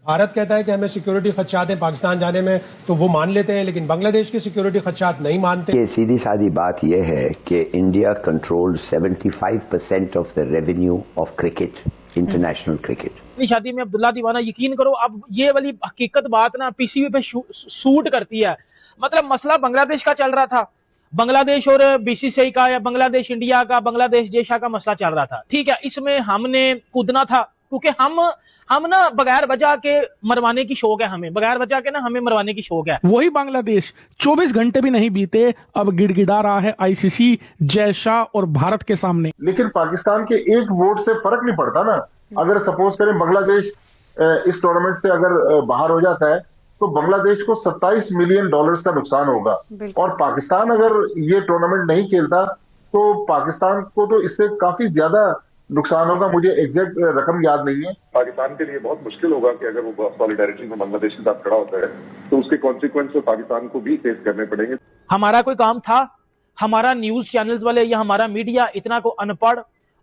भारत कहता है कि हमें सिक्योरिटी खदशात हैं पाकिस्तान जाने में, तो वो मान लेते हैं, लेकिन बांग्लादेश के सिक्योरिटी खदशात नहीं मानते। ये सीधी सादी बात यह है कि India control 75% of the revenue of cricket, international cricket. अपनी शादी में अब्दुल्ला दीवाना, यकीन करो अब ये वाली हकीकत बात ना पीसीबी पे सूट करती है। मतलब मसला बांग्लादेश का चल रहा था, बांग्लादेश और बीसीसीआई का या बांग्लादेश इंडिया का, बांग्लादेश जेशा का मसला चल रहा था, ठीक है। इसमें हमने कूदना था क्योंकि हम ना बगैर वजह के मरवाने की शौक है, हमें बगैर वजह के ना हमें मरवाने की शौक है। वही बांग्लादेश 24 घंटे भी नहीं बीते अब गिड़गिड़ा रहा है आईसीसी, जयशाह और भारत के सामने। लेकिन पाकिस्तान के एक वोट से फर्क नहीं पड़ता ना। अगर सपोज करें बांग्लादेश इस टूर्नामेंट से अगर बाहर हो जाता है तो बांग्लादेश को $27 मिलियन का नुकसान होगा, और पाकिस्तान अगर ये टूर्नामेंट नहीं खेलता तो पाकिस्तान को तो इससे काफी ज्यादा नुकसान होगा। मुझे एग्जैक्ट रकम याद नहीं है। पाकिस्तान के लिए बहुत मुश्किल होगा कि अगर वो सॉलिडारिटी में बांग्लादेश के साथ खड़ा होता है तो उसके कॉन्सिक्वेंस पाकिस्तान को भी फेस करने पड़ेंगे। हमारा कोई काम था, हमारा न्यूज चैनल्स वाले या हमारा मीडिया इतना को अनपढ़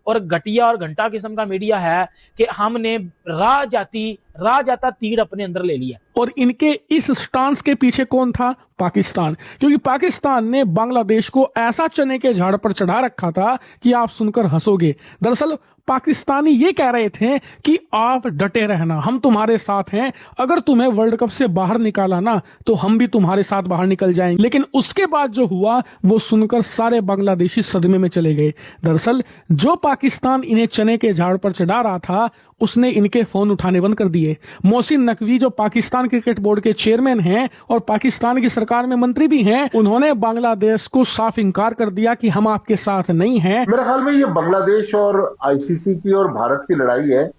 और घटिया और घंटा किस्म का मीडिया है कि हमने राह जाता तीर अपने अंदर ले लिया। और इनके इस स्टांस के पीछे कौन था? पाकिस्तान। क्योंकि पाकिस्तान ने बांग्लादेश को ऐसा चने के झाड़ पर चढ़ा रखा था कि आप सुनकर हंसोगे। दरअसल पाकिस्तानी ये कह रहे थे कि आप डटे रहना, हम तुम्हारे साथ हैं, अगर तुम्हें वर्ल्ड कप से बाहर निकाला ना तो हम भी तुम्हारे साथ बाहर निकल जाएंगे। लेकिन उसके बाद जो हुआ वो सुनकर सारे बांग्लादेशी सदमे में चले गए। दरअसल जो पाकिस्तान इन्हें चने के झाड़ पर चढ़ा रहा था उसने इनके फोन उठाने बंद कर दिए। मोहसिन नकवी जो पाकिस्तान क्रिकेट बोर्ड के चेयरमैन हैं और पाकिस्तान की सरकार में मंत्री भी हैं, उन्होंने बांग्लादेश को साफ इनकार कर दिया कि हम आपके साथ नहीं हैं। मेरे ख्याल में ये बांग्लादेश और आईसीसी की और भारत की लड़ाई है,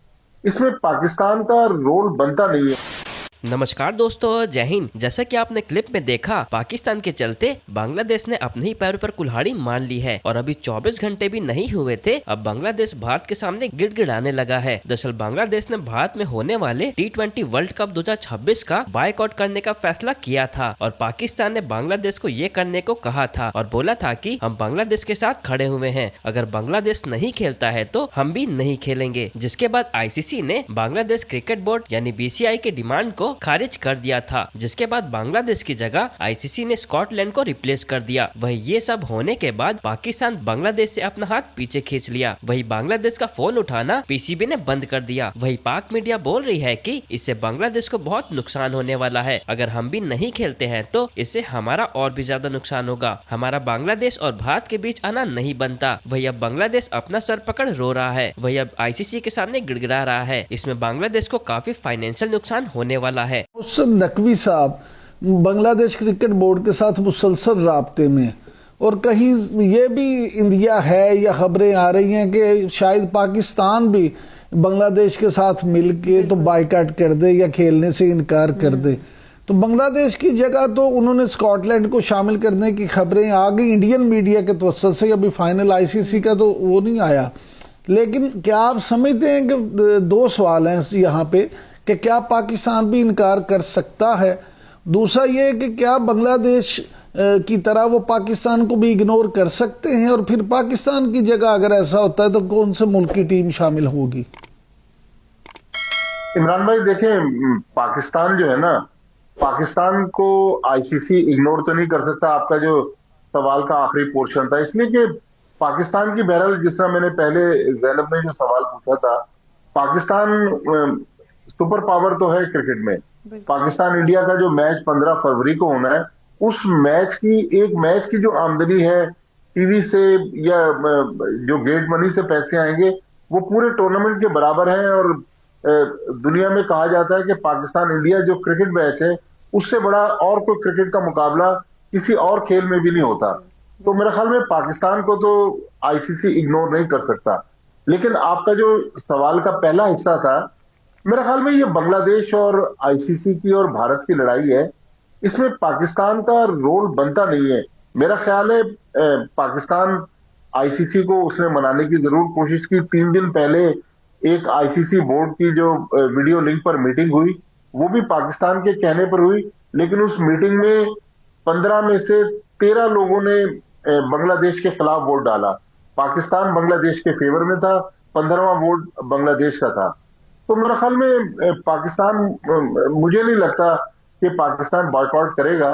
इसमें पाकिस्तान का रोल बनता नहीं है। नमस्कार दोस्तों, जय हिंद। जैसा कि आपने क्लिप में देखा, पाकिस्तान के चलते बांग्लादेश ने अपने ही पैरों पर कुल्हाड़ी मान ली है और अभी 24 घंटे भी नहीं हुए थे, अब बांग्लादेश भारत के सामने गिड़गिड़ाने लगा है। दरअसल बांग्लादेश ने भारत में होने वाले T20 वर्ल्ड कप 2026 का बायकॉट करने का फैसला किया था और पाकिस्तान ने बांग्लादेश को ये करने को कहा था और बोला था कि हम बांग्लादेश के साथ खड़े हुए हैं, अगर बांग्लादेश नहीं खेलता है तो हम भी नहीं खेलेंगे। जिसके बाद आईसीसी ने बांग्लादेश क्रिकेट बोर्ड यानी बीसीसीआई के डिमांड को खारिज कर दिया था, जिसके बाद बांग्लादेश की जगह आईसीसी ने स्कॉटलैंड को रिप्लेस कर दिया। वही ये सब होने के बाद पाकिस्तान बांग्लादेश से अपना हाथ पीछे खींच लिया। वही बांग्लादेश का फोन उठाना पीसीबी ने बंद कर दिया। वही पाक मीडिया बोल रही है कि इससे बांग्लादेश को बहुत नुकसान होने वाला है, अगर हम भी नहीं खेलते हैं तो इससे हमारा और भी ज्यादा नुकसान होगा, हमारा बांग्लादेश और भारत के बीच आना नहीं बनता। वही अब बांग्लादेश अपना सर पकड़ रो रहा है, वही अब आईसीसी के सामने गिड़गिड़ा रहा है। इसमें बांग्लादेश को काफी फाइनेंशियल नुकसान होने वाला है। मोहसिन नकवी साहब बांग्लादेश क्रिकेट बोर्ड के साथ मुसलसल राब्ते में, और कहीं ये भी इंडिया है या खबरें आ रही हैं कि शायद पाकिस्तान भी बांग्लादेश के साथ मिलके तो बायकॉट कर दे या खेलने से इनकार कर दे। तो बांग्लादेश की जगह तो उन्होंने स्कॉटलैंड को शामिल करने की खबरें आ गई इंडियन मीडिया के तवज्जुह से। अभी फाइनल आईसीसी का तो वो नहीं आया, लेकिन क्या आप समझते हैं कि दो सवाल हैं यहाँ पे कि क्या पाकिस्तान भी इनकार कर सकता है, दूसरा ये कि क्या बांग्लादेश की तरह वो पाकिस्तान को भी इग्नोर कर सकते हैं, और फिर पाकिस्तान की जगह अगर ऐसा होता है तो कौन से मुल्क की टीम शामिल होगी? इमरान भाई देखें, पाकिस्तान जो है ना, पाकिस्तान को आईसीसी इग्नोर तो नहीं कर सकता। आपका जो सवाल का आखिरी पोर्शन था, इसलिए कि पाकिस्तान की बहरहाल जिस तरह मैंने पहले जैनब ने जो सवाल पूछा था, पाकिस्तान सुपर पावर तो है क्रिकेट में। पाकिस्तान इंडिया का जो मैच 15 फरवरी को होना है, उस मैच की एक मैच की जो आमदनी है टीवी से या जो गेट मनी से पैसे आएंगे वो पूरे टूर्नामेंट के बराबर है। और दुनिया में कहा जाता है कि पाकिस्तान इंडिया जो क्रिकेट मैच है उससे बड़ा और कोई क्रिकेट का मुकाबला किसी और खेल में भी नहीं होता। तो मेरे ख्याल में पाकिस्तान को तो आईसीसी इग्नोर नहीं कर सकता। लेकिन आपका जो सवाल का पहला हिस्सा था, मेरे ख्याल में ये बांग्लादेश और आईसीसी की और भारत की लड़ाई है, इसमें पाकिस्तान का रोल बनता नहीं है। मेरा ख्याल है पाकिस्तान आईसीसी को उसने मनाने की जरूर कोशिश की। 3 दिन पहले एक आईसीसी बोर्ड की जो वीडियो लिंक पर मीटिंग हुई वो भी पाकिस्तान के कहने पर हुई, लेकिन उस मीटिंग में 15 में से 13 लोगों ने बांग्लादेश के खिलाफ वोट डाला। पाकिस्तान बांग्लादेश के फेवर में था, 15वां वोट बांग्लादेश का था। तो मेरे ख्याल में पाकिस्तान, मुझे नहीं लगता कि पाकिस्तान बॉयकॉट करेगा।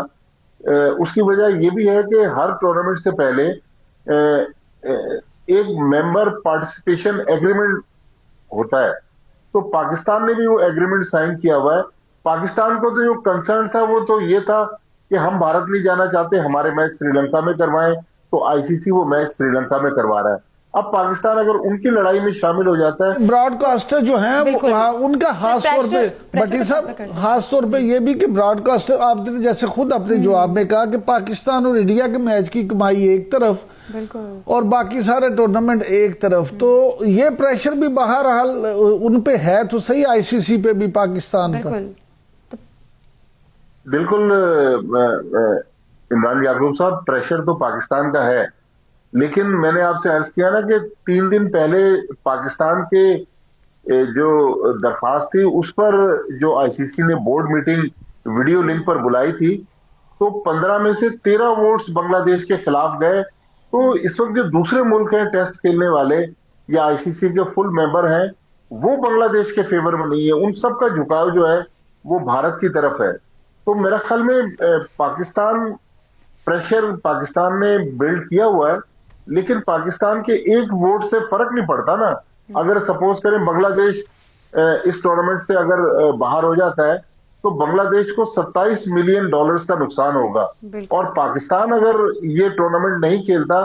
उसकी वजह यह भी है कि हर टूर्नामेंट से पहले एक मेंबर पार्टिसिपेशन एग्रीमेंट होता है, तो पाकिस्तान ने भी वो एग्रीमेंट साइन किया हुआ है। पाकिस्तान को तो जो कंसर्न था वो तो ये था कि हम भारत नहीं जाना चाहते, हमारे मैच श्रीलंका में करवाएं, तो आईसीसी वो मैच श्रीलंका में करवा रहा है। अब पाकिस्तान अगर उनकी लड़ाई में शामिल हो जाता है, ब्रॉडकास्टर जो हैं उनका खास तौर पे भट्टी साहब, खास तौर पे ये भी कि ब्रॉडकास्टर, आपने जैसे खुद अपने जवाब में कहा कि पाकिस्तान और इंडिया के मैच की कमाई एक तरफ और बाकी सारे टूर्नामेंट एक तरफ, तो ये प्रेशर भी बहरहाल उन पे है तो सही, आईसीसी पे भी पाकिस्तान का। बिल्कुल इमरान याकूब साहब, प्रेशर तो पाकिस्तान का है, लेकिन मैंने आपसे अर्ज किया ना कि 3 दिन पहले पाकिस्तान के जो दरख्वास्त थी उस पर जो आईसीसी ने बोर्ड मीटिंग वीडियो लिंक पर बुलाई थी, तो 15 में से 13 वोट्स बांग्लादेश के खिलाफ गए। तो इस वक्त जो दूसरे मुल्क हैं टेस्ट खेलने वाले या आईसीसी के फुल मेंबर हैं, वो बांग्लादेश के फेवर में नहीं है, उन सब का झुकाव जो है वो भारत की तरफ है। तो मेरा ख्याल में प्रेशर पाकिस्तान ने बिल्ड किया हुआ है, लेकिन पाकिस्तान के एक वोट से फर्क नहीं पड़ता ना। अगर सपोज करें बांग्लादेश इस टूर्नामेंट से अगर बाहर हो जाता है तो बांग्लादेश को $27 मिलियन का नुकसान होगा, और पाकिस्तान अगर ये टूर्नामेंट नहीं खेलता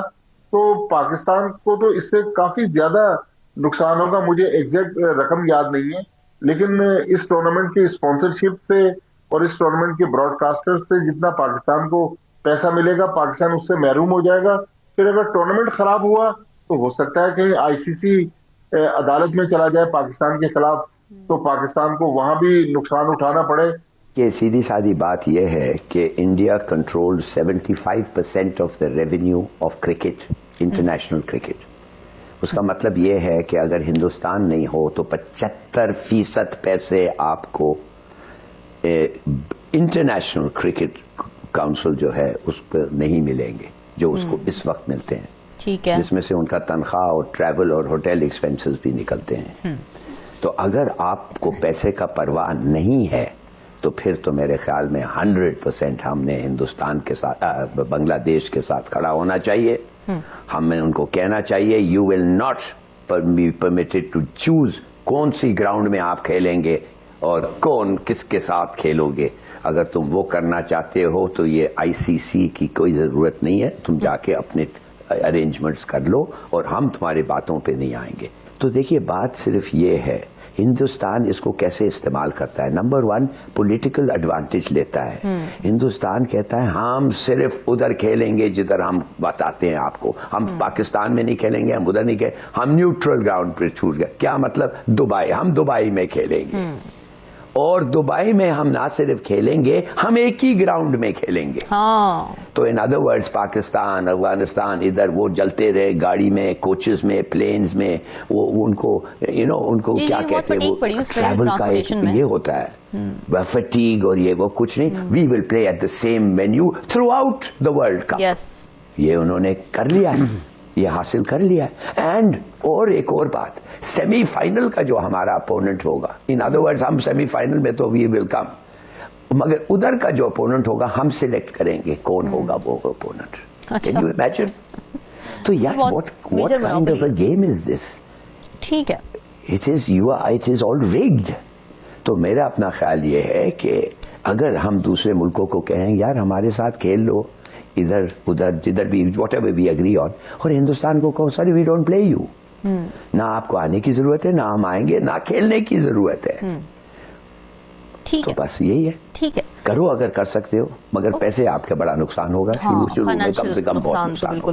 तो पाकिस्तान को तो इससे काफी ज्यादा नुकसान होगा। मुझे एग्जैक्ट रकम याद नहीं है, लेकिन इस टूर्नामेंट की स्पॉन्सरशिप से और इस टूर्नामेंट के ब्रॉडकास्टर से जितना पाकिस्तान को पैसा मिलेगा, पाकिस्तान उससे महरूम हो जाएगा। फिर अगर टूर्नामेंट खराब हुआ तो हो सकता है कि आईसीसी अदालत में चला जाए पाकिस्तान के खिलाफ, तो पाकिस्तान को वहां भी नुकसान उठाना पड़े। ये सीधी सादी बात यह है कि India control 75% of the revenue of cricket, international cricket. उसका मतलब यह है कि अगर हिंदुस्तान नहीं हो तो 75% पैसे आपको इंटरनेशनल क्रिकेट काउंसिल जो है उस पर नहीं मिलेंगे, जो उसको इस वक्त मिलते हैं, ठीक है, जिसमें से उनका तनख्वाह और ट्रैवल और होटल एक्सपेंसेस भी निकलते हैं। तो अगर आपको पैसे का परवाह नहीं है तो फिर तो मेरे ख्याल में 100% हमने हिंदुस्तान के साथ, बांग्लादेश के साथ खड़ा होना चाहिए। हमें उनको कहना चाहिए you will not be permitted to choose कौन सी ग्राउंड में आप खेलेंगे और कौन किसके साथ खेलोगे। अगर तुम वो करना चाहते हो तो ये आईसीसी की कोई जरूरत नहीं है, तुम जाके अपने अरेंजमेंट्स कर लो और हम तुम्हारी बातों पे नहीं आएंगे। तो देखिए बात सिर्फ ये है हिंदुस्तान इसको कैसे इस्तेमाल करता है। नंबर 1 पॉलिटिकल एडवांटेज लेता है। हिंदुस्तान कहता है हम सिर्फ उधर खेलेंगे जिधर हम बताते हैं आपको, हम पाकिस्तान में नहीं खेलेंगे, हम उधर नहीं खेलेंगे, हम न्यूट्रल ग्राउंड पर छूट गए। क्या मतलब? दुबई, हम दुबई में खेलेंगे और दुबई में हम ना सिर्फ खेलेंगे, हम एक ही ग्राउंड में खेलेंगे। तो in other words Pakistan, Afghanistan इधर वो जलते रहे गाड़ी में, कोचेस में, प्लेन्स में, वो उनको उनको क्या कहते हैं, वो ट्रैवल का ये होता है फटीग और ये वो कुछ नहीं। We will play at the same venue throughout the world cup. ये उन्होंने कर लिया है, ये हासिल कर लिया है। एंड और एक और बात, सेमीफाइनल का जो हमारा अपोनेंट होगा, इन अदर वर्ड्स हम सेमीफाइनल में तो वी विल कम, मगर उधर का जो अपोनेंट होगा हम सिलेक्ट करेंगे कौन होगा वो अपोनेंट। Can you imagine? तो यार what kind of a game is this? ठीक है, इट इज ऑल रिग्ड। तो मेरा अपना ख्याल ये है कि अगर हम दूसरे मुल्कों को कहें यार हमारे साथ खेल लो इधर उधर जिधर भी, व्हाटएवर वी एग्री ऑन, और हिंदुस्तान को कहो sorry we don't play you, ना आपको आने की जरूरत है, ना हम आएंगे, ना खेलने की जरूरत है। ठीक तो है, बस यही है, ठीक है, करो अगर कर सकते हो, मगर पैसे आपका बड़ा नुकसान होगा, शुरू में कम से कम बहुत नुकसान होगा।